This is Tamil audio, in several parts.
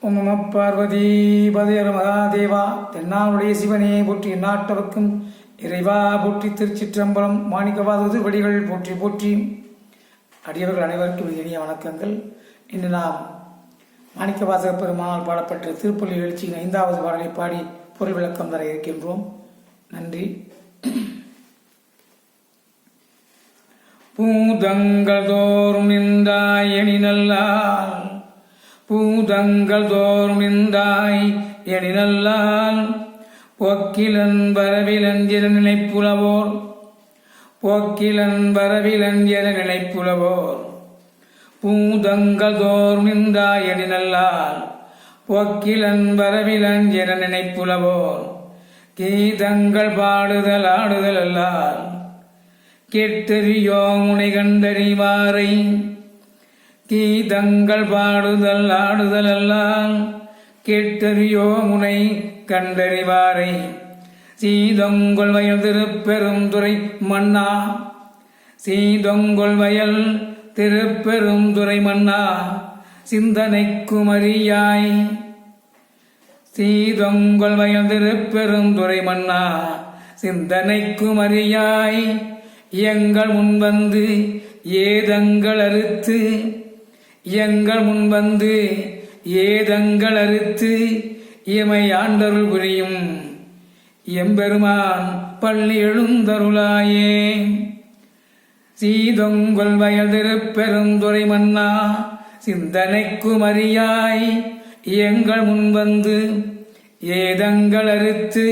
ஓம் நம பார்வதி பதையர் மகாதேவா. தென்னாளுடைய சிவனே போற்றி, எந்நாட்டவர்க்கும் இறைவா போற்றி. திருச்சிற்றம்பலம். மாணிக்கவாத வடிகள் போற்றி போற்றி. அடியவர்கள் அனைவருக்கும் இனிய வணக்கங்கள். இன்று நாம் மாணிக்கவாசக பெருமானால் பாடப்பட்ட திருப்பள்ளி எழுச்சியின் 5வது பாடலை பாடி பொருள் விளக்கம் தர இருக்கின்றோம். நன்றி. பூதங்கள் தோறும் நின்றாய் எனினல்லால், பூதங்கள் தோறும் நின்றாய் எனினல்லால், போக்கிலன் வரவிலன் என நினைப்புலவோர், போக்கிலன் வரவிலன் என நினைப்புலவோர். பூதங்கள் தோறும் நின்றாய் எனினல்லால், போக்கிலன் வரவிலன் என நினைப்புலவோர். கீதங்கள் பாடுதல் ஆடுதல் அல்லால், கேட்டறியோ முனை கண்டறிவாரை. கீதங்கள் பாடுதல் ஆடுதல் அல்லால், கேட்டறியோ முனை கண்டறிவாரை. சீதொங்கொள் வயல் திருப்பெருந்துறை மன்னா, சீதொங்கொள் வயல் திருப்பெருந்துறை மன்னா, சிந்தனைக்குமரியாய். சீதொங்கொள் வயல் திருப்பெருந்துறை மன்னா, சிந்தனைக்குமரியாய். எங்கள் முன்வந்து ஏதங்கள் அறுத்து, எங்கள் முன்வந்து ஏதங்கள் அறுத்து, இமை ஆண்டருள் புரியும் எம்பெருமான் பள்ளி எழுந்தருளாயே. சீதொங்கொள் வயல் திருப்பெருந்துறை மன்னா, சிந்தனைக்குமரியாய். எங்கள் முன்வந்து ஏதங்கள் அறுத்து,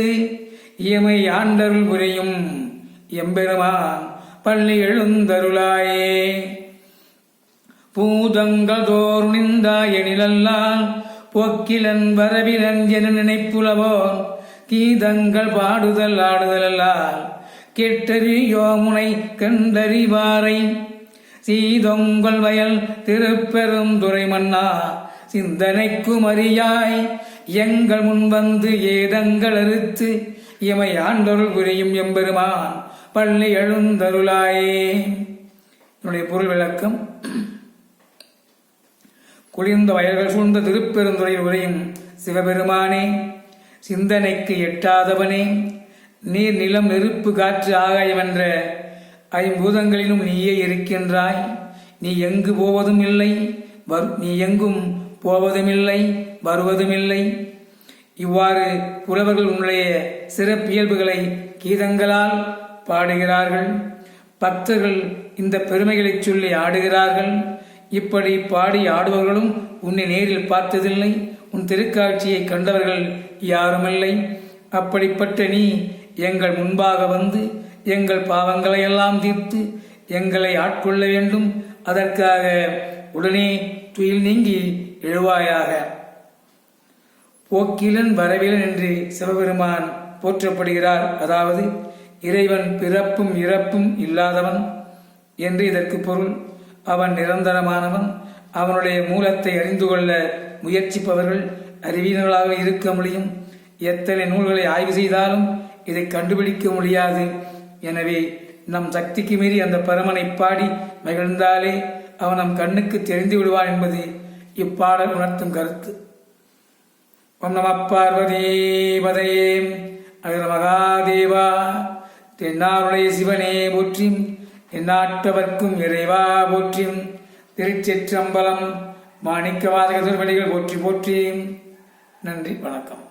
இமை ஆண்டருள் புரியும் எம்பெருமான் பள்ளி எழுந்தருளாயே. பூதங்கள் தோறும் நின்றாய் எனினல்லால், போக்கிலன் வரவிலன் என நினைப்புலவோர். கீதங்கள் பாடுதல் ஆடுதல் அல்லால், கேட்டறியோ முனை கண்டறிவாரை. சீதொங்கொள் வயல் திருப்பெருந்துறை மன்னா, சிந்தனைக்குமரியாய். எங்கள் முன்வந்து ஏதங்கள் அறுத்து, இமை ஆண்டருள் புரியும் எம்பெருமான் பள்ளி எழுந்தருளாயே. என்னுடைய பொருள் விளக்கம். குளிர்ந்த வயல்கள் சூழ்ந்த திருப்பெருந்துறையில் உரையும் சிவபெருமானே, சிந்தனைக்கு எட்டாதவனே, நீர் நிலம் நெருப்பு காற்று ஆகாயம் என்ற ஐம்பூதங்களிலும் நீயே இருக்கின்றாய். நீ எங்கு போவதும் இல்லை, நீ எங்கும் போவதுமில்லை, வருவதுமில்லை. இவ்வாறு புலவர்கள் உன்னுடைய சிறப்பியல்புகளை கீதங்களால் பாடுகிறார்கள். பக்தர்கள் இந்த பெருமைகளை சொல்லி ஆடுகிறார்கள். இப்படி பாடி ஆடுபவர்களும் உன்னை நேரில் பார்த்ததில்லை, உன் திருக்காட்சியை கண்டவர்கள் யாருமில்லை. அப்படிப்பட்ட நீ எங்கள் முன்பாக வந்து எங்கள் பாவங்களை எல்லாம் தீர்த்து எங்களை ஆட்கொள்ள வேண்டும். அதற்காக உடனே துயில் நீங்கி எழுவாயாக. போக்கிலன் வரவிலன் என்று சிவபெருமான் போற்றப்படுகிறார். அதாவது இறைவன் பிறப்பும் இறப்பும் இல்லாதவன் என்று இதற்கு பொருள். அவன் நிரந்தரமானவன். அவனுடைய மூலத்தை அறிந்து கொள்ள முயற்சிப்பவர்கள் அறிவியர்களாக இருக்க முடியும். எத்தனை நூல்களை ஆய்வு செய்தாலும் இதை கண்டுபிடிக்க முடியாது. எனவே நம் சக்திக்கு மீறி அந்த பரமனை பாடி மகிழ்ந்தாலே அவன் நம் கண்ணுக்கு தெரிந்து விடுவான் என்பது இப்பாடல் உணர்த்தும் கருத்து. ஓம் நம பார்வதி பதையே அகர மகாதேவா. தென்னாருடைய சிவனே போற்றி, எந்நாட்டவர்க்கும் இறைவா போற்றி. திருச்சிற்றம்பலம். மாணிக்கவாசக திருவடிகள் போற்றி போற்றி. நன்றி, வணக்கம்.